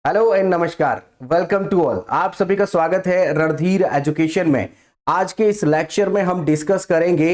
Hello and नमस्कार। Welcome to all. आप सभी का स्वागत है रणधीर एजुकेशन में। आज के इस लेक्चर में हम डिस्कस करेंगे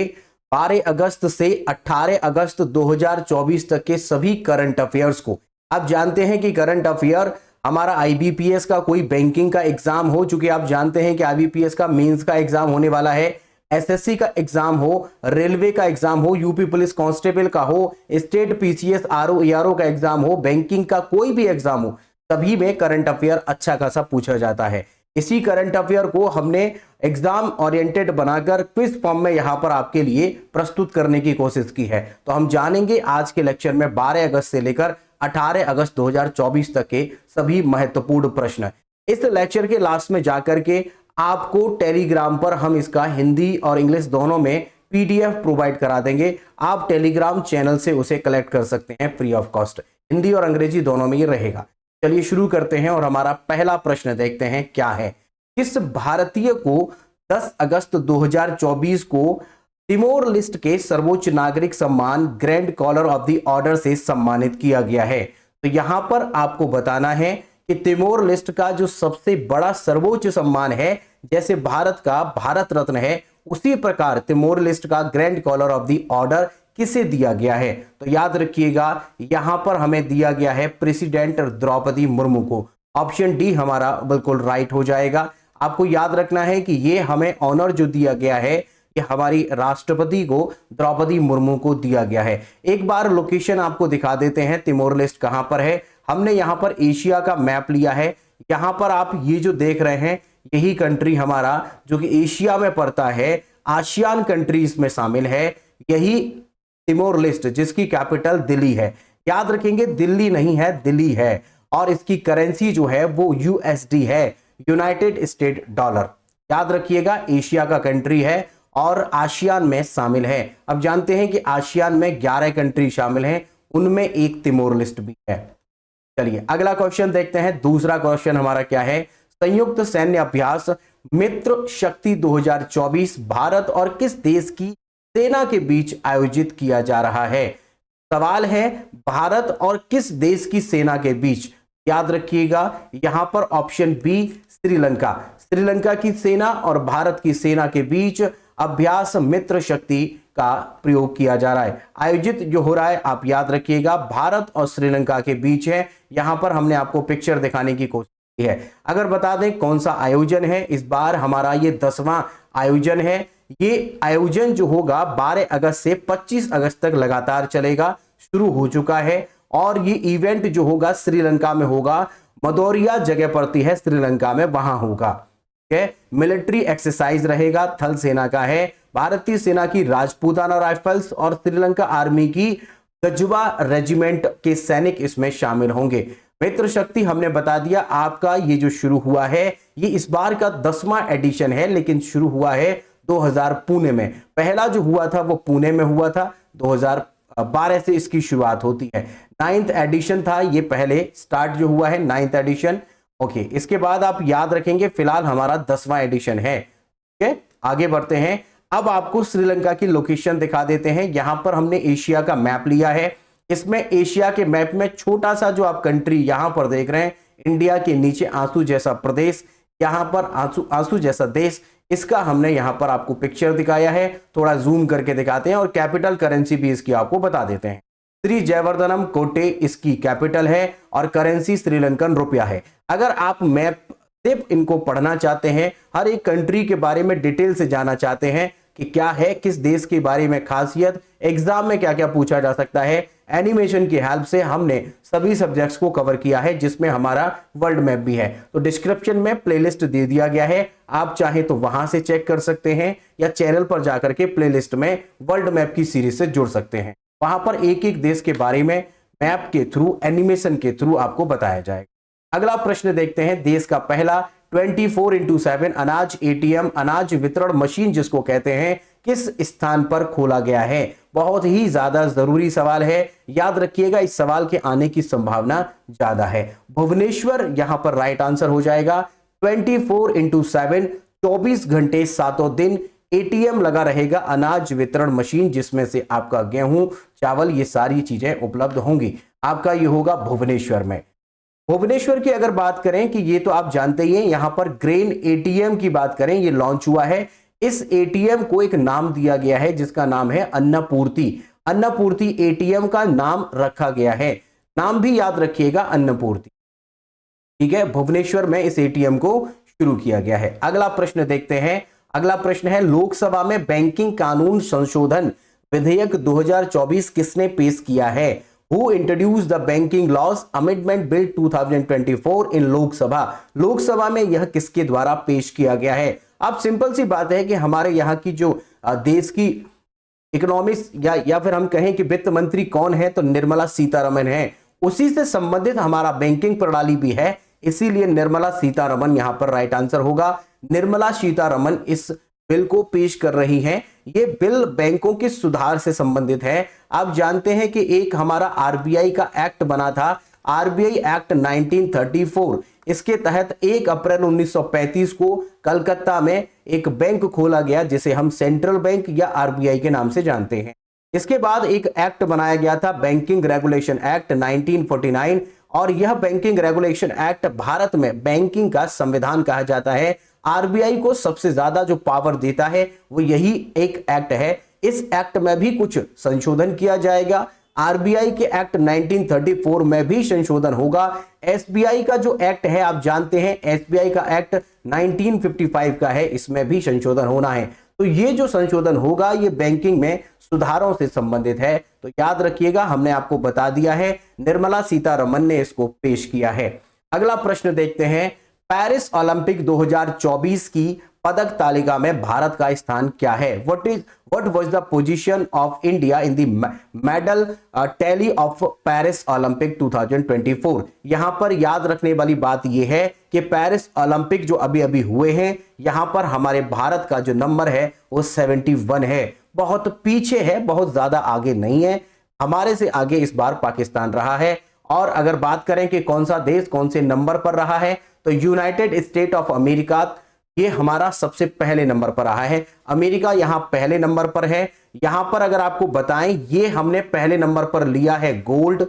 12 अगस्त से 18 अगस्त 2024 तक के सभी करंट अफेयर्स को। आप जानते हैं कि करंट अफेयर हमारा आईबीपीएस का कोई बैंकिंग का एग्जाम हो, चूंकि आप जानते हैं कि आईबीपीएस का मेंस का एग्जाम होने वाला है, एसएससी का एग्जाम हो, रेलवे का एग्जाम हो, यूपी पुलिस कांस्टेबल का हो, स्टेट पीसीएस आरओ ईआरओ का एग्जाम हो, बैंकिंग का कोई भी एग्जाम हो, सभी में करंट अफेयर अच्छा खासा पूछा जाता है। इसी करंट अफेयर को हमने एग्जाम ओरिएंटेड बनाकर क्विज फॉर्म में यहां पर आपके लिए प्रस्तुत करने की कोशिश की है। तो हम जानेंगे आज के लेक्चर में 12 अगस्त से लेकर 18 अगस्त 2024 तक के सभी महत्वपूर्ण प्रश्न। इस लेक्चर के लास्ट में जाकर के आपको टेलीग्राम पर हम इसका हिंदी और इंग्लिश दोनों में पीडीएफ प्रोवाइड करा देंगे। आप टेलीग्राम चैनल से उसे कलेक्ट कर सकते हैं फ्री ऑफ कॉस्ट। हिंदी और अंग्रेजी दोनों में ये रहेगा। चलिए शुरू करते हैं और हमारा पहला प्रश्न देखते हैं क्या है। किस भारतीय को 10 अगस्त 2024 को तिमोर लिस्ट के सर्वोच्च नागरिक सम्मान grand collar of the order से सम्मानित किया गया है? तो यहां पर आपको बताना है कि तिमोर लिस्ट का जो सबसे बड़ा सर्वोच्च सम्मान है, जैसे भारत का भारत रत्न है, उसी प्रकार तिमोर लिस्ट का grand collar of the order किसे दिया गया है? तो याद रखिएगा यहां पर हमें दिया गया है प्रेसिडेंट द्रौपदी मुर्मू को। ऑप्शन डी हमारा बिल्कुल राइट हो जाएगा। आपको याद रखना है कि ये हमें ऑनर जो दिया गया है ये हमारी राष्ट्रपति को द्रौपदी मुर्मू को दिया गया है। एक बार लोकेशन आपको दिखा देते हैं तिमोर लिस्ट कहां पर है। हमने यहां पर एशिया का मैप लिया है। यहां पर आप ये जो देख रहे हैं यही कंट्री हमारा जो कि एशिया में पड़ता है, आसियान कंट्रीज में शामिल है, यही तिमोर लिस्ट जिसकी कैपिटल दिल्ली है। याद रखेंगे दिल्ली नहीं है, दिल्ली है। और इसकी करेंसी जो है वो यूएसडी है, यूनाइटेड स्टेट डॉलर। याद रखिएगा एशिया का कंट्री है और आसियान में शामिल है। अब जानते हैं कि आसियान में 11 कंट्री शामिल हैं, उनमें एक तिमोर लिस्ट भी है। चलिए अगला क्वेश्चन देखते हैं। दूसरा क्वेश्चन हमारा क्या है? संयुक्त सैन्य अभ्यास मित्र शक्ति 2024 भारत और किस देश की सेना के बीच आयोजित किया जा रहा है? सवाल है भारत और किस देश की सेना के बीच। याद रखिएगा यहां पर ऑप्शन बी श्रीलंका। श्रीलंका की सेना और भारत की सेना के बीच अभ्यास मित्र शक्ति का प्रयोग किया जा रहा है। आयोजित जो हो रहा है आप याद रखिएगा भारत और श्रीलंका के बीच है। यहां पर हमने आपको पिक्चर दिखाने की कोशिश की है। अगर बता दें कौन सा आयोजन है, इस बार हमारा ये 10वां आयोजन है। ये आयोजन जो होगा 12 अगस्त से 25 अगस्त तक लगातार चलेगा, शुरू हो चुका है। और ये इवेंट जो होगा श्रीलंका में होगा, मदोरिया जगह पड़ती है श्रीलंका में, वहां होगा। मिलिट्री एक्सरसाइज रहेगा, थल सेना का है, भारतीय सेना की राजपूताना राइफल्स और श्रीलंका आर्मी की गजवा रेजिमेंट के सैनिक इसमें शामिल होंगे। मित्र शक्ति हमने बता दिया आपका ये जो शुरू हुआ है ये इस बार का 10वां एडिशन है, लेकिन शुरू हुआ है 2000 पुणे में। पहला जो हुआ था वो पुणे में हुआ था, 2012 से इसकी शुरुआत होती है। 9th एडिशन था ये, पहले स्टार्ट जो हुआ है 9th एडिशन। ओके, इसके बाद आप याद रखेंगे फिलहाल हमारा 10वां एडिशन है। ओके, आगे बढ़ते हैं। अब आपको श्रीलंका की लोकेशन दिखा देते हैं। यहां पर हमने एशिया का मैप लिया है। इसमें एशिया के मैप में छोटा सा जो आप कंट्री यहां पर देख रहे हैं, इंडिया के नीचे आंसू जैसा प्रदेश, यहां पर आंसू जैसा देश, इसका हमने यहां पर आपको पिक्चर दिखाया है। थोड़ा जूम करके दिखाते हैं और कैपिटल करेंसी भी इसकी आपको बता देते हैं। श्री जयवर्धनम कोटे इसकी कैपिटल है और करेंसी श्रीलंकन रुपया है। अगर आप मैप सिर्फ इनको पढ़ना चाहते हैं, हर एक कंट्री के बारे में डिटेल से जानना चाहते हैं कि क्या है, किस देश के बारे में खासियत, एग्जाम में क्या क्या पूछा जा सकता है, एनिमेशन की हेल्प से हमने सभी सब्जेक्ट्स को कवर किया है, जिसमें हमारा वर्ल्ड मैप भी है। तो डिस्क्रिप्शन में प्लेलिस्ट दे दिया गया है, आप चाहे तो वहां से चेक कर सकते हैं या चैनल पर जाकर के प्लेलिस्ट में वर्ल्ड मैप की सीरीज से जुड़ सकते हैं। वहां पर एक एक देश के बारे में मैप के थ्रू, एनिमेशन के थ्रू आपको बताया जाएगा। अगला प्रश्न देखते हैं। देश का पहला 24x7 अनाज एटीएम, अनाज वितरण मशीन जिसको कहते हैं, किस स्थान पर खोला गया है? बहुत ही ज्यादा जरूरी सवाल है, याद रखिएगा इस सवाल के आने की संभावना ज्यादा है। भुवनेश्वर यहां पर राइट आंसर हो जाएगा। 24x7 24 घंटे 7 दिन एटीएम लगा रहेगा, अनाज वितरण मशीन, जिसमें से आपका गेहूं, चावल, ये सारी चीजें उपलब्ध होंगी। आपका ये होगा भुवनेश्वर में। भुवनेश्वर की अगर बात करें कि ये तो आप जानते ही हैं, यहां पर ग्रेन एटीएम की बात करें, ये लॉन्च हुआ है। इस एटीएम को एक नाम दिया गया है जिसका नाम है अन्नपूर्ति। अन्नपूर्ति एटीएम का नाम रखा गया है, नाम भी याद रखिएगा, अन्नपूर्ति। ठीक है, भुवनेश्वर में इस एटीएम को शुरू किया गया है। अगला प्रश्न देखते हैं। अगला प्रश्न है, लोकसभा में बैंकिंग कानून संशोधन विधेयक 2024 किसने पेश किया है? Who introduced the Banking Laws Amendment Bill 2024 in Lok Sabha? Lok Sabha में यह किसके द्वारा पेश किया गया है? अब सिंपल सी बात है कि हमारे यहाँ की जो देश की इकोनॉमिक्स या फिर हम कहें कि वित्त मंत्री कौन है, तो निर्मला सीतारमन है। उसी से संबंधित हमारा बैंकिंग प्रणाली भी है, इसीलिए निर्मला सीतारमन यहां पर राइट आंसर होगा। निर्मला सीतारमन इस बिल को पेश कर रही हैं। ये बिल बैंकों के सुधार से संबंधित है। आप जानते हैं कि एक हमारा आरबीआई का एक्ट बना था, आरबीआई एक्ट 1934। इसके तहत 1 अप्रैल 1935 को कलकत्ता में एक बैंक खोला गया जिसे हम सेंट्रल बैंक या आरबीआई के नाम से जानते हैं। इसके बाद एक एक्ट बनाया गया था, बैंकिंग रेगुलेशन एक्ट 1949, और यह बैंकिंग रेगुलेशन एक्ट भारत में बैंकिंग का संविधान कहा जाता है। आरबीआई को सबसे ज्यादा जो पावर देता है वो यही एक एक्ट है। इस एक्ट में भी कुछ संशोधन किया जाएगा। आरबीआई के एक्ट 1934 में भी संशोधन होगा। एसबीआई का जो एक्ट है आप जानते हैं, एसबीआई का एक्ट 1955 का है, इसमें भी संशोधन होना है। तो ये जो संशोधन होगा ये बैंकिंग में सुधारों से संबंधित है। तो याद रखिएगा, हमने आपको बता दिया है, निर्मला सीतारमन ने इसको पेश किया है। अगला प्रश्न देखते हैं, पेरिस ओलंपिक 2024 की पदक तालिका में भारत का स्थान क्या है? What was the position of India in the medal tally of Paris Olympic 2024? यहां पर याद रखने वाली बात यह है कि पेरिस ओलंपिक जो अभी अभी हुए हैं, यहां पर हमारे भारत का जो नंबर है वो 71 है। बहुत पीछे है, बहुत ज्यादा आगे नहीं है। हमारे से आगे इस बार पाकिस्तान रहा है। और अगर बात करें कि कौन सा देश कौन से नंबर पर रहा है, तो यूनाइटेड स्टेट ऑफ अमेरिका ये हमारा सबसे पहले नंबर पर रहा है। अमेरिका यहां पहले नंबर पर है। यहां पर अगर आपको बताएं, ये हमने पहले नंबर पर लिया है गोल्ड।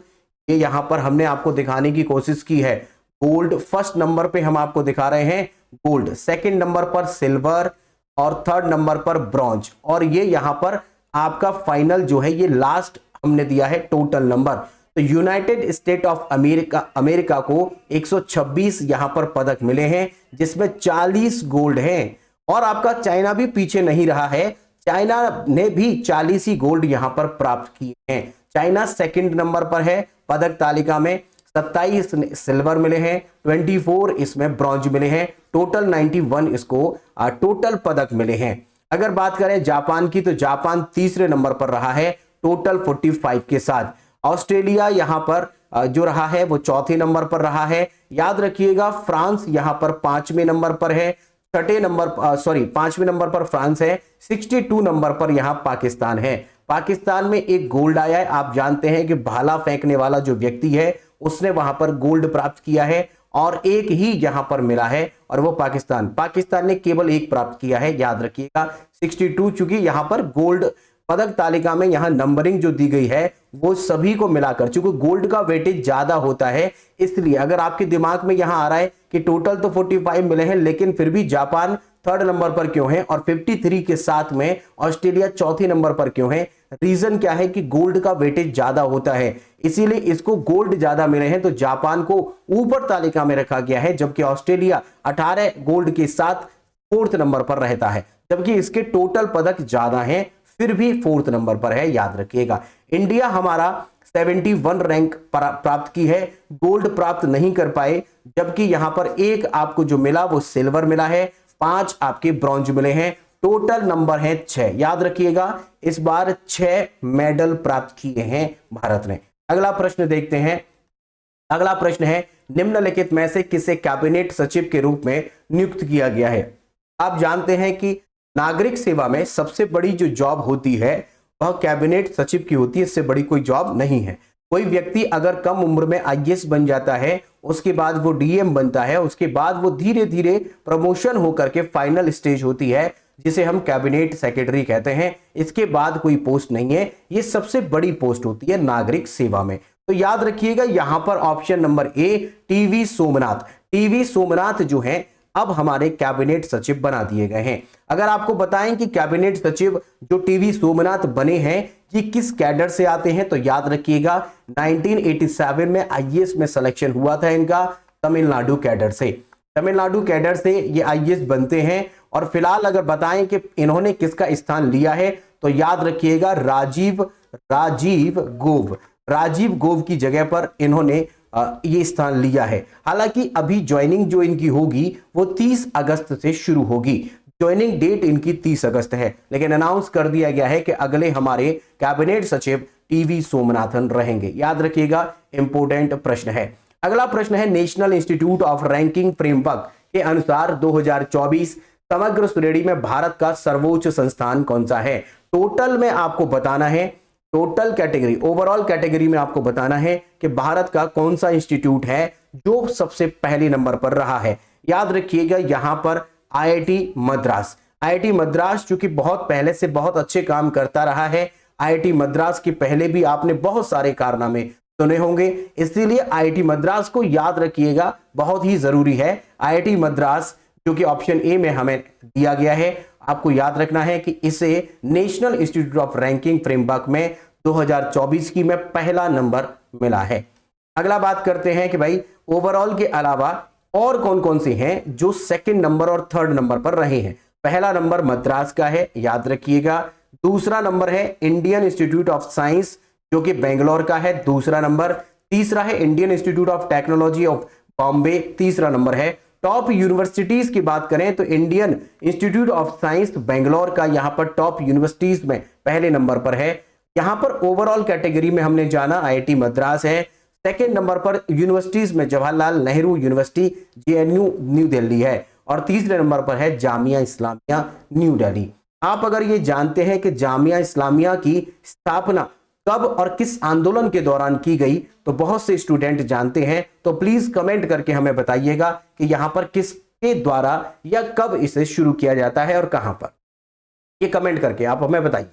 ये यहां पर हमने आपको दिखाने की कोशिश की है गोल्ड। फर्स्ट नंबर पे हम आपको दिखा रहे हैं गोल्ड, सेकंड नंबर पर सिल्वर और थर्ड नंबर पर ब्रॉन्ज। और ये यहां पर आपका फाइनल जो है ये लास्ट हमने दिया है टोटल नंबर। तो यूनाइटेड स्टेट ऑफ अमेरिका को 126 यहां पर पदक मिले हैं, जिसमें 40 गोल्ड हैं। और आपका चाइना भी पीछे नहीं रहा है, चाइना ने भी 40 ही गोल्ड यहां पर प्राप्त किए हैं। चाइना सेकंड नंबर पर है पदक तालिका में, 27 सिल्वर मिले हैं, 24 इसमें ब्रॉन्ज मिले हैं, टोटल 91 इसको टोटल पदक मिले हैं। अगर बात करें जापान की, तो जापान तीसरे नंबर पर रहा है टोटल 45 के साथ। ऑस्ट्रेलिया यहां पर जो रहा है वो चौथे नंबर पर रहा है। याद रखिएगा, फ्रांस यहां पर पांचवें नंबर पर है, पांचवें नंबर पर फ्रांस है, 62 नंबर पर यहां पाकिस्तान है। पाकिस्तान में एक गोल्ड आया है। आप जानते हैं कि भाला फेंकने वाला जो व्यक्ति है उसने वहां पर गोल्ड प्राप्त किया है, और एक ही यहां पर मिला है और वो पाकिस्तान ने केवल एक प्राप्त किया है। याद रखिएगा 62, चूंकि यहां पर गोल्ड पदक तालिका में यहां नंबरिंग जो दी गई है वो सभी को मिलाकर, चूंकि गोल्ड का वेटेज ज्यादा होता है, इसलिए अगर आपके दिमाग में यहां आ रहा है कि टोटल तो 45 मिले हैं लेकिन फिर भी जापान थर्ड नंबर पर क्यों है और 53 के साथ में ऑस्ट्रेलिया चौथे नंबर पर क्यों है, रीजन क्या है कि गोल्ड का वेटेज ज्यादा होता है, इसीलिए इसको गोल्ड ज्यादा मिले हैं। तो जापान को ऊपर तालिका में रखा गया है, जबकि ऑस्ट्रेलिया 18 गोल्ड के साथ फोर्थ नंबर पर रहता है, जबकि इसके टोटल पदक ज्यादा हैं, फिर भी फोर्थ नंबर पर है। याद रखिएगा, इंडिया हमारा 71 रैंक प्राप्त की है, गोल्ड प्राप्त नहीं कर पाए, जबकि यहां पर एक आपको जो मिला वो सिल्वर मिला है, 5 आपके ब्रॉन्ज मिले हैं, टोटल नंबर है 6। याद रखिएगा, इस बार 6 मेडल प्राप्त किए हैं भारत ने। अगला प्रश्न देखते हैं। अगला प्रश्न है, निम्नलिखित में से किसे कैबिनेट सचिव के रूप में नियुक्त किया गया है? आप जानते हैं कि नागरिक सेवा में सबसे बड़ी जो जॉब होती है वह कैबिनेट सचिव की होती है, इससे बड़ी कोई जॉब नहीं है। कोई व्यक्ति अगर कम उम्र में आईएएस बन जाता है, उसके बाद वो डीएम बनता है, उसके बाद वो धीरे धीरे प्रमोशन होकर के फाइनल स्टेज होती है जिसे हम कैबिनेट सेक्रेटरी कहते हैं। इसके बाद कोई पोस्ट नहीं है, ये सबसे बड़ी पोस्ट होती है नागरिक सेवा में। तो याद रखिएगा यहां पर option number A TV Somnath. TV Somnath जो है अब हमारे कैबिनेट सचिव बना दिए गए हैं। अगर आपको बताएं कि कैबिनेट सचिव जो टीवी सोमनाथ बने हैं ये किस कैडर से आते हैं, तो याद रखिएगा 1987 में आईएएस में सिलेक्शन हुआ था इनका तमिलनाडु कैडर से। तमिलनाडु कैडर से ये आईएएस बनते हैं। और फिलहाल अगर बताएं कि इन्होंने किसका स्थान लिया है, तो याद रखिएगा राजीव गोव की जगह पर इन्होंने ये स्थान लिया है। हालांकि अभी ज्वाइनिंग जो इनकी होगी वो 30 अगस्त से शुरू होगी। ज्वाइनिंग डेट इनकी 30 अगस्त है, लेकिन अनाउंस कर दिया गया है कि अगले हमारे कैबिनेट सचिव टीवी सोमनाथन रहेंगे। याद रखिएगा इंपॉर्टेंट प्रश्न है। अगला प्रश्न है national institute of ranking framework के अनुसार 2024 समग्र श्रेणी में भारत का सर्वोच्च संस्थान कौन सा है। टोटल में आपको बताना है, टोटल कैटेगरी ओवरऑल कैटेगरी में आपको बताना है कि भारत का कौन सा इंस्टीट्यूट है जो सबसे पहले नंबर पर रहा है। याद रखिएगा यहां पर आईआईटी मद्रास चूंकि बहुत पहले से बहुत अच्छे काम करता रहा है। आईआईटी मद्रास के पहले भी आपने बहुत सारे कारनामे सुने होंगे, इसीलिए आईआईटी मद्रास को याद रखिएगा, बहुत ही जरूरी है। आईआईटी मद्रास जो कि ऑप्शन ए में हमें दिया गया है, आपको याद रखना है कि इसे national institute of ranking framework में 2024 की में पहला नंबर मिला है। अगला बात करते हैं कि भाई ओवरऑल के अलावा और कौन कौन से हैं जो सेकंड नंबर और थर्ड नंबर पर रहे हैं। पहला नंबर मद्रास का है, याद रखिएगा। दूसरा नंबर है इंडियन इंस्टीट्यूट ऑफ साइंस जो कि बेंगलोर का है, दूसरा नंबर। तीसरा है Indian institute of technology of Bombay, तीसरा नंबर है। टॉप यूनिवर्सिटीज की बात करें तो Indian institute of science Bangalore का यहां पर टॉप यूनिवर्सिटीज में पहले नंबर पर है। यहां पर ओवरऑल कैटेगरी में हमने जाना आईआईटी मद्रास है। सेकेंड नंबर पर यूनिवर्सिटीज में Jawaharlal Nehru university JNU new Delhi है, और तीसरे नंबर पर है जामिया इस्लामिया न्यू दिल्ली। आप अगर ये जानते हैं कि जामिया इस्लामिया की स्थापना कब और किस आंदोलन के दौरान की गई, तो बहुत से स्टूडेंट जानते हैं, तो प्लीज कमेंट करके हमें बताइएगा कि यहां पर किसके द्वारा या कब इसे शुरू किया जाता है और कहां पर, ये कमेंट करके आप हमें बताइए।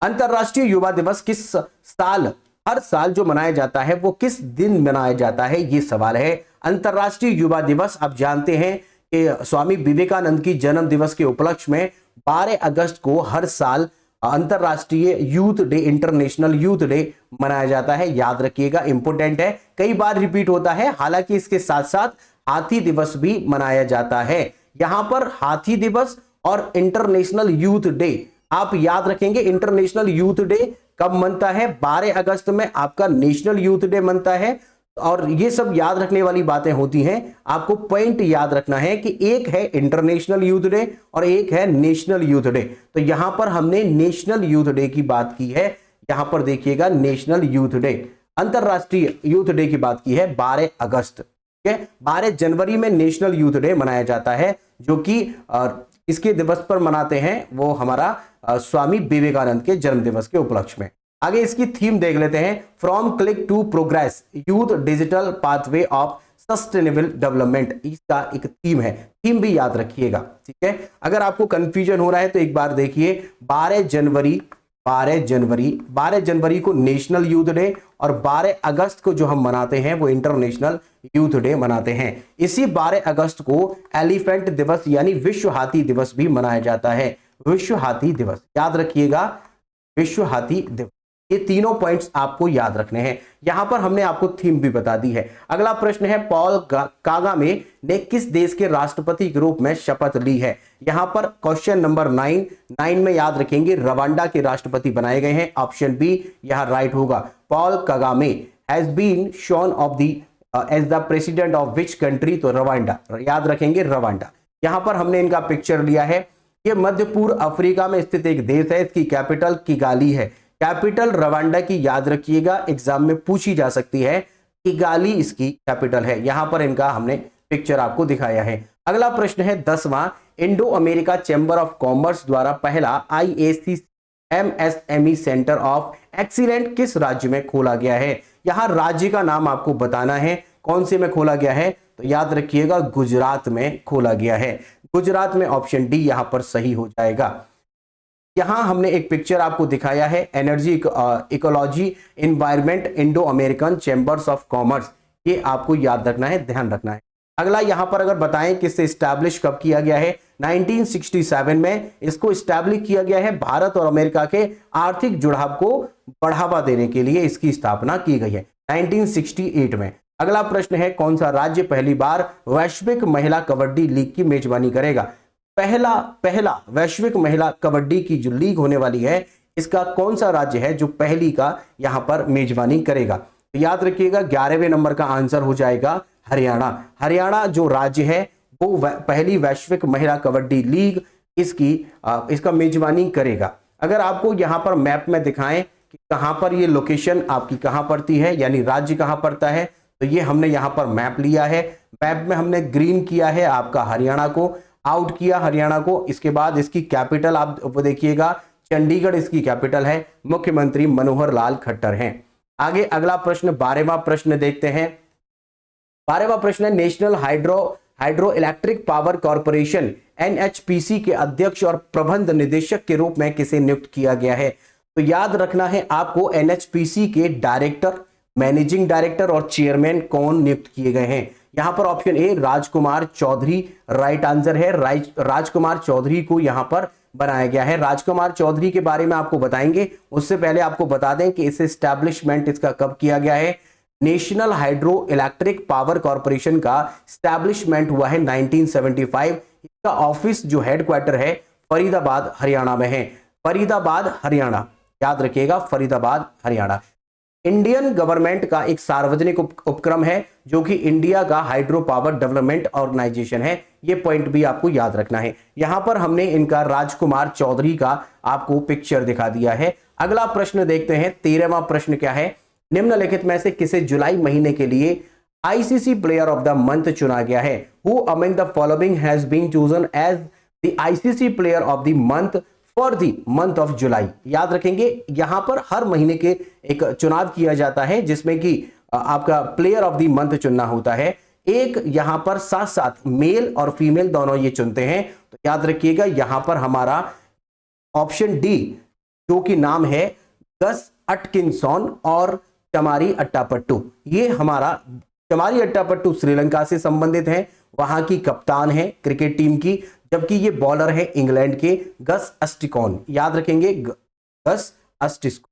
अंतरराष्ट्रीय युवा दिवस किस साल, हर साल जो मनाया जाता है वो किस दिन मनाया जाता है, ये सवाल है। अंतरराष्ट्रीय युवा दिवस आप जानते हैं कि स्वामी विवेकानंद की जन्म दिवस के उपलक्ष्य में 12 अगस्त को हर साल अंतरराष्ट्रीय youth day, international youth day मनाया जाता है। याद रखिएगा इंपोर्टेंट है, कई बार रिपीट होता है। हालांकि इसके साथ साथ हाथी दिवस भी मनाया जाता है। यहां पर हाथी दिवस और इंटरनेशनल यूथ डे आप याद रखेंगे। इंटरनेशनल यूथ डे कब मनता है, 12 अगस्त में आपका नेशनल यूथ डे मनता है। और ये सब याद रखने वाली बातें होती हैं, आपको पॉइंट याद रखना है कि एक है इंटरनेशनल यूथ डे और एक है नेशनल यूथ डे। तो यहां पर हमने नेशनल यूथ डे की बात की है, यहां पर देखिएगा नेशनल यूथ डे। अंतरराष्ट्रीय यूथ डे की बात की है 12 अगस्त, ठीक है। 12 जनवरी में नेशनल यूथ डे मनाया जाता है, जो कि इसके दिवस पर मनाते हैं वो हमारा स्वामी विवेकानंद के जन्म दिवस के उपलक्ष्य में। आगे इसकी थीम देख लेते हैं, from click to progress youth digital pathway of sustainable development, इसका एक थीम है। थीम भी याद रखिएगा, ठीक है। अगर आपको कंफ्यूजन हो रहा है तो एक बार देखिए, 12 जनवरी को नेशनल यूथ डे और 12 अगस्त को जो हम मनाते हैं वो इंटरनेशनल यूथ डे मनाते हैं। इसी 12 अगस्त को एलिफेंट दिवस यानी विश्व हाथी दिवस भी मनाया जाता है। विश्व हाथी दिवस याद रखिएगा, विश्व हाथी दिवस। ये तीनों पॉइंट्स आपको याद रखने हैं। यहां पर हमने आपको थीम भी बता दी है। अगला प्रश्न है, पॉल कागामे ने किस देश के राष्ट्रपति के रूप में शपथ ली है। यहां पर क्वेश्चन नंबर 9 में याद रखेंगे रवांडा के राष्ट्रपति बनाए गए हैं। ऑप्शन बी यहां राइट होगा। Paul Kagame has been sworn of the as the president of which country, तो रवांडा, याद रखेंगे रवांडा। यहां पर हमने इनका पिक्चर लिया है। ये मध्य पूर्व अफ्रीका में स्थित एक देश है, इसकी कैपिटल किगाली है। कैपिटल रवांडा की याद रखिएगा, एग्जाम में पूछी जा सकती है। किगाली इसकी कैपिटल है। यहां पर इनका हमने पिक्चर आपको दिखाया है। अगला प्रश्न है 10वां, Indo America chamber of commerce द्वारा पहला IAC MSME centre of excellent किस राज्य में खोला गया है। यहां राज्य का नाम आपको बताना है, कौन से में खोला गया है, तो याद रखिएगा गुजरात में खोला गया है। गुजरात में ऑप्शन डी यहां पर सही हो जाएगा। यहां हमने एक पिक्चर आपको दिखाया है, energy ecology environment Indo American chambers of commerce. ये आपको याद रखना है, ध्यान रखना है। अगला यहां पर अगर बताएं किससे स्टैब्लिश कब किया गया है, 1967 में इसको स्टैब्लिश किया गया है। भारत और अमेरिका के आर्थिक जुड़ाव को बढ़ावा देने के लिए इसकी स्थापना की गई है 1968 में। अगला प्रश्न है, कौन सा राज्य पहली बार वैश्विक महिला कबड्डी लीग की मेजबानी करेगा? पहला वैश्विक महिला कबड्डी की जो लीग होने वाली है, इसका कौन सा राज्य है जो पहली का यहां पर मेजबानी करेगा? तो याद रखिएगा 11वें नंबर का आंसर हो जाएगा हरियाणा। हरियाणा जो राज्य है वो पहली वैश्विक महिला कबड्डी लीग इसका मेजबानी करेगा। अगर आपको यहां पर मैप में दिखाएं कि कहां पर ये लोकेशन आपकी कहां पड़ती है, यानी राज्य कहां पड़ता है, तो ये हमने यहां पर मैप लिया है। मैप में हमने ग्रीन किया है आपका हरियाणा को, आउट किया हरियाणा को। इसके बाद इसकी कैपिटल आप वो देखिएगा, चंडीगढ़ इसकी कैपिटल है, मुख्यमंत्री मनोहर लाल खट्टर हैं। आगे अगला प्रश्न 12वां प्रश्न देखते हैं। 12वां प्रश्न है, national hydro electric power corporation NHPC के अध्यक्ष और प्रबंध निदेशक के रूप में किसे नियुक्त किया गया है? तो याद रखना है आपको एनएचपीसी के डायरेक्टर, मैनेजिंग डायरेक्टर और चेयरमैन कौन नियुक्त किए गए हैं। यहां पर option A Rajkumar Chaudhary right answer है। राजकुमार चौधरी को यहां पर बनाया गया है। राजकुमार चौधरी के बारे में आपको बताएंगे, उससे पहले आपको बता दें कि इसे एस्टैब्लिशमेंट इसका कब किया गया है। National hydro electric power corporation का स्टैब्लिशमेंट हुआ है 1975। इसका ऑफिस जो हेडक्वार्टर है फरीदाबाद हरियाणा में है। फरीदाबाद हरियाणा, याद रखिएगा फरीदाबाद हरियाणा। इंडियन गवर्नमेंट का एक सार्वजनिक उपक्रम है जो कि इंडिया का हाइड्रो पावर डेवलपमेंट ऑर्गेनाइजेशन है। ये पॉइंट भी आपको याद रखना है। यहां पर हमने इनका राजकुमार चौधरी का आपको पिक्चर दिखा दिया है। अगला प्रश्न देखते हैं, 13वां प्रश्न क्या है, निम्नलिखित में से किसे जुलाई महीने के लिए ICC player of the month चुना गया है? Who among the following has been chosen as the ICC player of the month for the month of July. याद रखेंगे यहां पर हर महीने के एक चुनाव किया जाता है जिसमें कि आपका प्लेयर ऑफ द मंथ चुनना होता है। एक यहां पर साथ साथ मेल और फीमेल दोनों ये चुनते हैं। तो याद रखिएगा यहां पर हमारा ऑप्शन डी जो कि नाम है गस अटकिंसॉन और चमारी अट्टापट्टू। ये हमारा चमारी अट्टापट्टू श्रीलंका से संबंधित है, वहां की कप्तान है क्रिकेट टीम की, जबकि ये बॉलर है इंग्लैंड के गस अस्टिकॉन। याद रखेंगे गस अस्टिकॉन।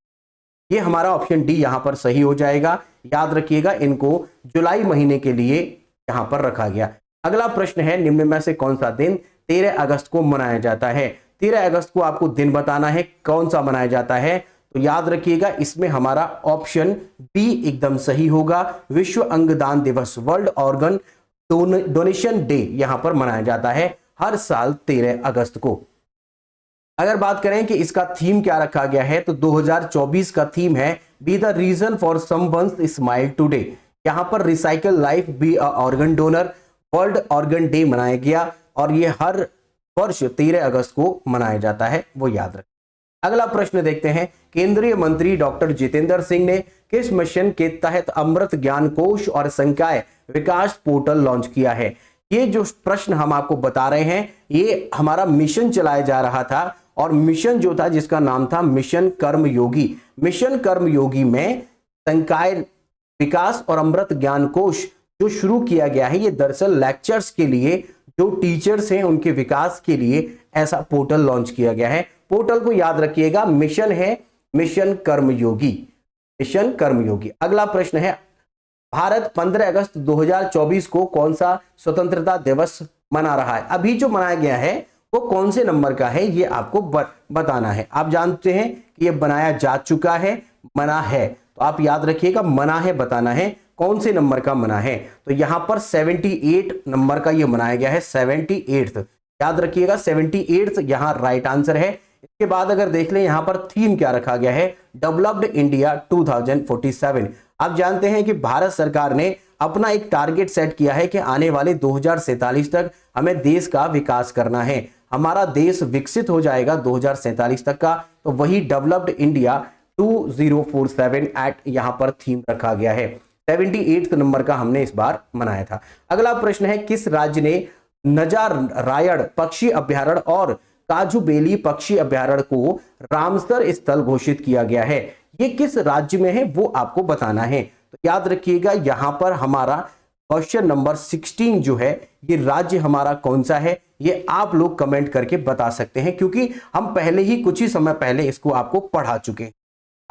ये हमारा ऑप्शन डी यहां पर सही हो जाएगा। याद रखिएगा इनको जुलाई महीने के लिए यहां पर रखा गया। अगला प्रश्न है, निम्न में से कौन सा दिन 13 अगस्त को मनाया जाता है? 13 अगस्त को आपको दिन बताना है कौन सा मनाया जाता है। तो याद रखिएगा इसमें हमारा ऑप्शन बी एकदम सही होगा, विश्व अंगदान दिवस, वर्ल्ड ऑर्गन डोनेशन डे यहां पर मनाया जाता है हर साल 13 अगस्त को। अगर बात करें कि इसका थीम क्या रखा गया है, तो 2024 का थीम है be the reason for someone's smile today. यहां पर recycle life be a organ donor, world organ day मनाया गया और ये हर वर्ष 13 अगस्त को मनाया जाता है, वो याद रखें। अगला प्रश्न देखते हैं, केंद्रीय मंत्री डॉक्टर जितेंद्र सिंह ने किस मिशन के तहत अमृत ज्ञान कोश और संकाय विकास पोर्टल लॉन्च किया है? ये जो प्रश्न हम आपको बता रहे हैं ये हमारा मिशन चलाया जा रहा था और मिशन जो था जिसका नाम था मिशन कर्मयोगी। मिशन कर्मयोगी में संकाय विकास और अमृत ज्ञान कोश जो शुरू किया गया है, ये दरअसल लेक्चर्स के लिए जो टीचर्स हैं उनके विकास के लिए ऐसा पोर्टल लॉन्च किया गया है। पोर्टल को याद रखिएगा, मिशन है मिशन कर्मयोगी, मिशन कर्मयोगी। अगला प्रश्न है, भारत 15 अगस्त 2024 को कौन सा स्वतंत्रता दिवस मना रहा है? अभी जो मनाया गया है वो कौन से नंबर का है ये आपको बताना है। आप जानते हैं कि ये बनाया जा चुका है, मना है, तो आप याद रखिएगा मना है बताना है कौन से नंबर का मना है। तो यहां पर 78 नंबर का ये मनाया गया है, 78th। याद रखिएगा 78th यहां राइट आंसर है। इसके बाद अगर देख लें यहां पर थीम क्या रखा गया है, डेवलप्ड इंडिया 2047। आप जानते हैं कि भारत सरकार ने अपना एक टारगेट सेट किया है कि आने वाले 2047 तक हमें देश का विकास करना है, हमारा देश विकसित हो जाएगा 2047 तक का। तो वही डेवलप्ड इंडिया 2047 एट यहां पर थीम रखा गया है। 78th नंबर का हमने इस बार मनाया था। अगला प्रश्न है, किस राज्य ने नजारायण पक्षी अभ्यारण्य और काजूबेली पक्षी अभयारण्य को रामसर स्थल घोषित किया गया है? ये किस राज्य में है वो आपको बताना है। तो याद रखिएगा यहां पर हमारा क्वेश्चन नंबर 16 जो है ये राज्य हमारा कौन सा है, ये आप लोग कमेंट करके बता सकते हैं, क्योंकि हम पहले ही कुछ ही समय पहले इसको आपको पढ़ा चुके हैं।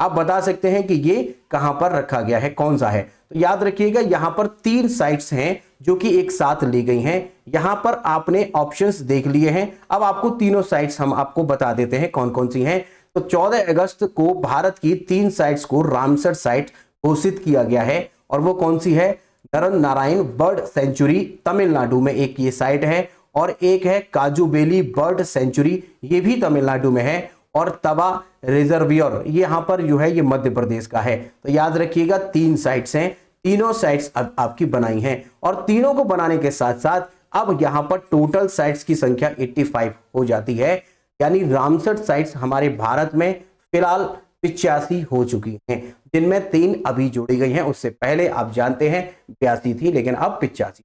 आप बता सकते हैं कि ये कहां पर रखा गया है, कौन सा है। तो याद रखिएगा यहां पर 3 साइट्स हैं जो कि एक साथ ली गई हैं। यहां पर आपने ऑप्शंस देख लिए हैं, अब आपको तीनों साइट्स हम आपको बता देते हैं कौन कौन सी हैं। तो 14 अगस्त को भारत की 3 साइट्स को रामसर साइट घोषित किया गया है, और वो कौन सी है? नरन नारायण बर्ड सेंचुरी तमिलनाडु में एक ये साइट है, और एक है काजूबेली बर्ड सेंचुरी, ये भी तमिलनाडु में है, और तवा रिजर्वियर ये यहां पर जो है ये मध्य प्रदेश का है। तो याद रखिएगा 3 साइट्स हैं, तीनों साइट्स अब आपकी बनाई हैं, और तीनों को बनाने के साथ साथ अब यहां पर टोटल साइट्स की संख्या 85 हो जाती है, यानी रामसर साइट्स हमारे भारत में फिलहाल 85 हो चुकी हैं, जिनमें 3 अभी जोड़ी गई हैं। उससे पहले आप जानते हैं 82 थी, लेकिन अब 85।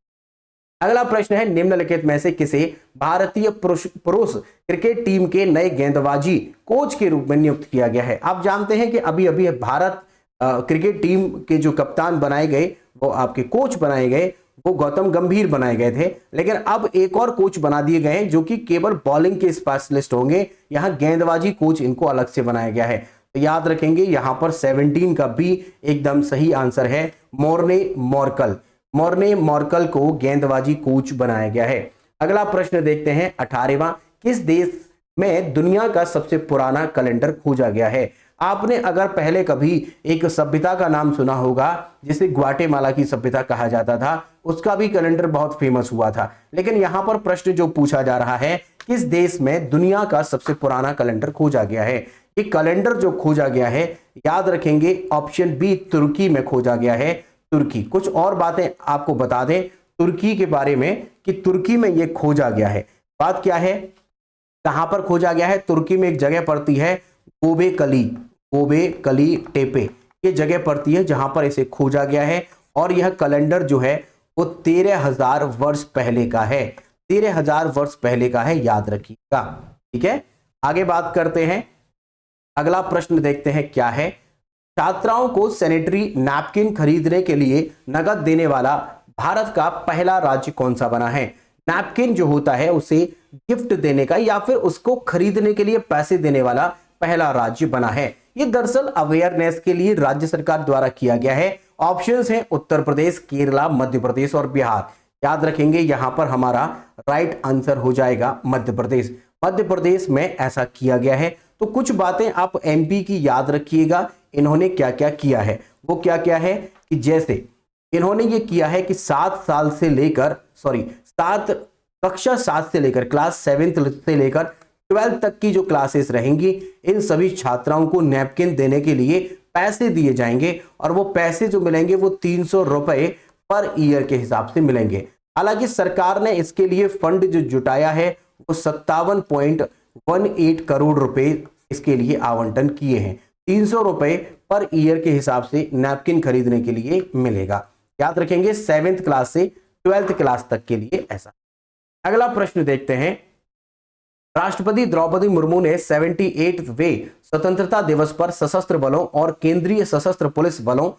अगला प्रश्न है, निम्नलिखित में से किसे भारतीय पुरुष क्रिकेट टीम के नए गेंदबाजी कोच के रूप में नियुक्त किया गया है? आप जानते हैं कि अभी अभी भारत क्रिकेट टीम के जो कप्तान बनाए गए, वो आपके कोच बनाए गए, वो गौतम गंभीर बनाए गए थे, लेकिन अब एक और कोच बना दिए गए हैं जो कि केवल बॉलिंग के स्पेशलिस्ट होंगे। यहां गेंदबाजी कोच इनको अलग से बनाया गया है। तो याद रखेंगे यहां पर 17 का बी एकदम सही आंसर है, मोर्ने मॉर्कल। मोर्ने मॉर्कल को गेंदबाजी कोच बनाया गया है। अगला प्रश्न देखते हैं 18वां, किस देश में दुनिया का सबसे पुराना कैलेंडर खोजा गया है? आपने अगर पहले कभी एक सभ्यता का नाम सुना होगा जिसे ग्वाटेमाला की सभ्यता कहा जाता था, उसका भी कैलेंडर बहुत फेमस हुआ था, लेकिन यहां पर प्रश्न जो पूछा जा रहा है, किस देश में दुनिया का सबसे पुराना कैलेंडर खोजा गया है? ये कैलेंडर जो खोजा गया है, याद रखेंगे ऑप्शन बी तुर्की में खोजा गया है। तुर्की। कुछ और बातें आपको बता दें तुर्की के बारे में कि तुर्की में ये खोजा गया है। बात क्या है, कहां पर खोजा गया है? तुर्की में एक जगह पड़ती है गोबेकली टेपे, ये जगह पड़ती है जहां पर इसे खोजा गया है, और यह कैलेंडर जो है वो 13,000 वर्ष पहले का है। 13,000 वर्ष पहले का है, याद रखिएगा। ठीक है, आगे बात करते हैं। अगला प्रश्न देखते हैं क्या है। छात्राओं को सैनिटरी नैपकिन खरीदने के लिए नकद देने वाला भारत का पहला राज्य कौन सा बना है? नैपकिन जो होता है उसे गिफ्ट देने का या फिर उसको खरीदने के लिए पैसे देने वाला पहला राज्य बना है। ये दरअसल अवेयरनेस के लिए राज्य सरकार द्वारा किया गया है। ऑप्शंस हैं उत्तर प्रदेश, केरला, मध्य प्रदेश और बिहार। याद रखेंगे यहां पर हमारा राइट आंसर हो जाएगा मध्य प्रदेश। मध्य प्रदेश में ऐसा किया गया है। तो कुछ बातें आप एमपी की याद रखिएगा, इन्होंने क्या क्या किया है। वो क्या क्या है कि जैसे इन्होंने ये किया है कि कक्षा 7 से लेकर क्लास 7 से लेकर 12 तक की जो क्लासेस रहेंगी, इन सभी छात्राओं को नैपकिन देने के लिए पैसे दिए जाएंगे, और वो पैसे जो मिलेंगे वो 300 रुपए पर ईयर के हिसाब से मिलेंगे। हालांकि सरकार ने इसके लिए फंड जो जुटाया है वो 57.18 करोड़ रुपए इसके लिए आवंटन किए हैं। 300 रुपए पर ईयर के हिसाब से नैपकिन खरीदने के लिए मिलेगा। याद रखेंगे 7th क्लास से 12th क्लास तक के लिए ऐसा। अगला प्रश्न देखते हैं। राष्ट्रपति द्रौपदी मुर्मू ने 78वें स्वतंत्रता दिवस पर सशस्त्र बलों और केंद्रीय सशस्त्र पुलिस बलों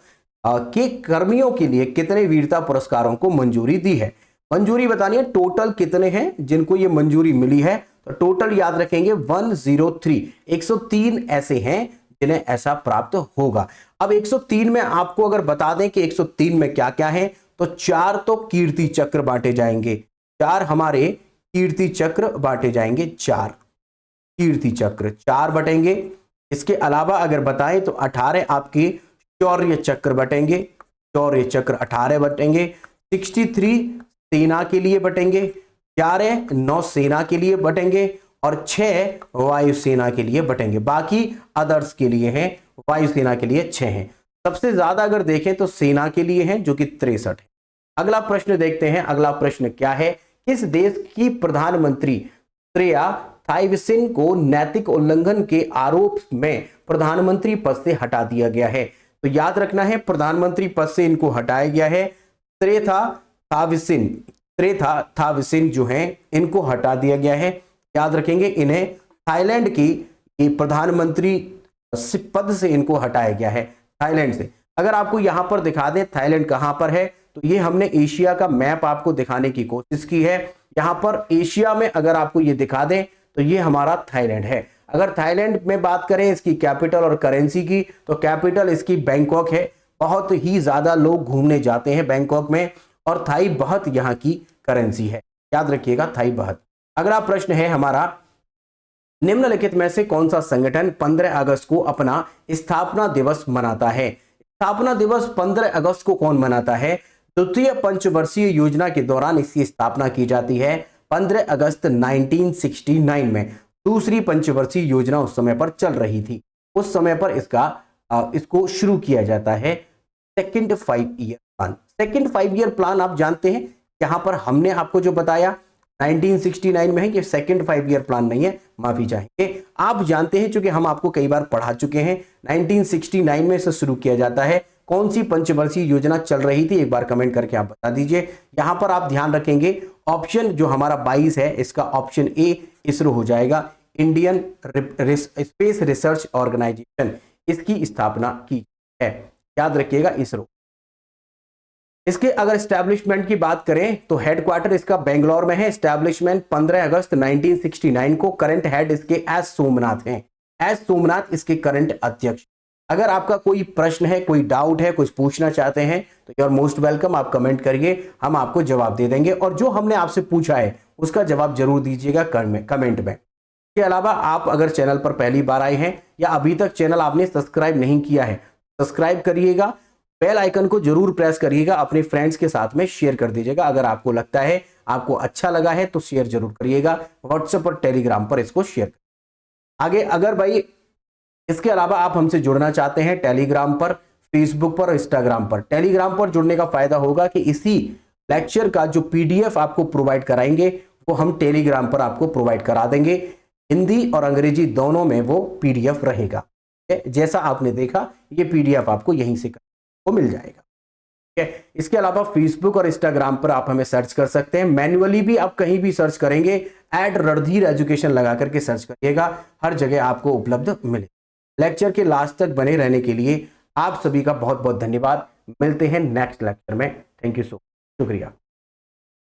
के कर्मियों के लिए कितने वीरता पुरस्कारों को मंजूरी दी है? मंजूरी बतानी है, टोटल कितने हैं जिनको ये मंजूरी मिली है? तो टोटल याद रखेंगे 103, 103 ऐसे हैं जिन्हें ऐसा प्राप्त होगा। अब 103 में आपको अगर बता दें कि 103 में क्या क्या है, तो 4 तो कीर्ति चक्र बांटे जाएंगे, 4 हमारे कीर्ति चक्र बांटे जाएंगे, 4 कीर्ति चक्र 4 बटेंगे। इसके अलावा अगर बताएं तो 18 आपके शौर्य चक्र बटेंगे, शौर्य चक्र 18 बटेंगे। 63 सेना के लिए बटेंगे, 11 नौसेना के लिए बटेंगे और 6 वायुसेना के लिए बटेंगे। बाकी अदर्स के लिए हैं, वायुसेना के लिए 6 हैं। सबसे ज्यादा अगर देखें तो सेना के लिए हैं जो कि 63 है। अगला प्रश्न देखते हैं। अगला प्रश्न क्या है? किस देश की प्रधानमंत्री श्रेया थाइवसिन को नैतिक उल्लंघन के आरोप में प्रधानमंत्री पद से हटा दिया गया है? तो याद रखना है प्रधानमंत्री पद से इनको हटाया गया है। श्रेया थाइवसिन जो है इनको हटा दिया गया है। याद रखेंगे, इन्हें थाईलैंड की प्रधानमंत्री पद से इनको हटाया गया है, थाईलैंड से। अगर आपको यहां पर दिखा दें थाईलैंड कहां पर है, तो ये हमने एशिया का मैप आपको दिखाने की कोशिश की है। यहां पर एशिया में अगर आपको ये दिखा दें तो ये हमारा थाईलैंड है। अगर थाईलैंड में बात करें इसकी कैपिटल और करेंसी की, तो कैपिटल इसकी बैंकॉक है। बहुत ही ज्यादा लोग घूमने जाते हैं बैंकॉक में, और थाई बहुत यहाँ की करेंसी है, याद रखिएगा, थाई बहुत। अगला प्रश्न है हमारा, निम्नलिखित में से कौन सा संगठन 15 अगस्त को अपना स्थापना दिवस मनाता है? स्थापना दिवस 15 अगस्त को कौन मनाता है? द्वितीय पंचवर्षीय योजना के दौरान इसकी स्थापना की जाती है 15 अगस्त 1969 में। दूसरी पंचवर्षीय योजना उस समय पर चल रही थी, उस समय पर इसको शुरू किया जाता है second 5 year plan. Second 5 year plan आप जानते हैं, यहां पर हमने आपको जो बताया 1969 में है कि सेकंड 5 ईयर प्लान नहीं है, माफी चाहेंगे। आप जानते हैं, चूंकि हम आपको कई बार पढ़ा चुके हैं, 1969 में इसे शुरू किया जाता है। कौन सी पंचवर्षीय योजना चल रही थी, एक बार कमेंट करके आप बता दीजिए। यहां पर आप ध्यान रखेंगे, ऑप्शन जो हमारा 22 है, इसका ऑप्शन ए इसरो हो जाएगा, इंडियन स्पेस रिसर्च ऑर्गेनाइजेशन, इसकी स्थापना की है, याद रखिएगा, इसरो। इसके अगर एस्टैब्लिशमेंट की बात करें तो हेडक्वार्टर इसका बेंगलोर में है। एस्टैब्लिशमेंट 15 अगस्त 1969 को। करंट हेड इसके एस सोमनाथ हैं, एस सोमनाथ इसके करंट अध्यक्ष। अगर आपका कोई प्रश्न है, कोई डाउट है, कुछ पूछना चाहते हैं, तो यू आर मोस्ट वेलकम, आप कमेंट करिए, हम आपको जवाब दे देंगे। और जो हमने आपसे पूछा है उसका जवाब जरूर दीजिएगा कमेंट में। इसके अलावा आप अगर चैनल पर पहली बार आए हैं या अभी तक चैनल आपने सब्सक्राइब नहीं किया है, सब्सक्राइब करिएगा, बेल आइकन को जरूर प्रेस करिएगा, अपने फ्रेंड्स के साथ में शेयर कर दीजिएगा। अगर आपको लगता है, आपको अच्छा लगा है, तो शेयर जरूर करिएगा, व्हाट्सएप और टेलीग्राम पर इसको शेयर करिए। आगे अगर भाई इसके अलावा आप हमसे जुड़ना चाहते हैं टेलीग्राम पर, फेसबुक पर और इंस्टाग्राम पर, टेलीग्राम पर जुड़ने का फायदा होगा कि इसी लेक्चर का जो पीडीएफ आपको प्रोवाइड कराएंगे वो हम टेलीग्राम पर आपको प्रोवाइड करा देंगे। हिंदी और अंग्रेजी दोनों में वो पीडीएफ रहेगा। जैसा आपने देखा, ये पीडीएफ आपको यहीं से को मिल जाएगा। ठीक है, इसके अलावा फेसबुक और इंस्टाग्राम पर आप हमें सर्च कर सकते हैं। मैन्युअली भी आप कहीं भी सर्च करेंगे, @रणधीर एजुकेशन लगा करके सर्च करिएगा, हर जगह आपको उपलब्ध मिले। लेक्चर के लास्ट तक बने रहने के लिए आप सभी का बहुत बहुत धन्यवाद। मिलते हैं नेक्स्ट लेक्चर में। थैंक यू सो मच, शुक्रिया।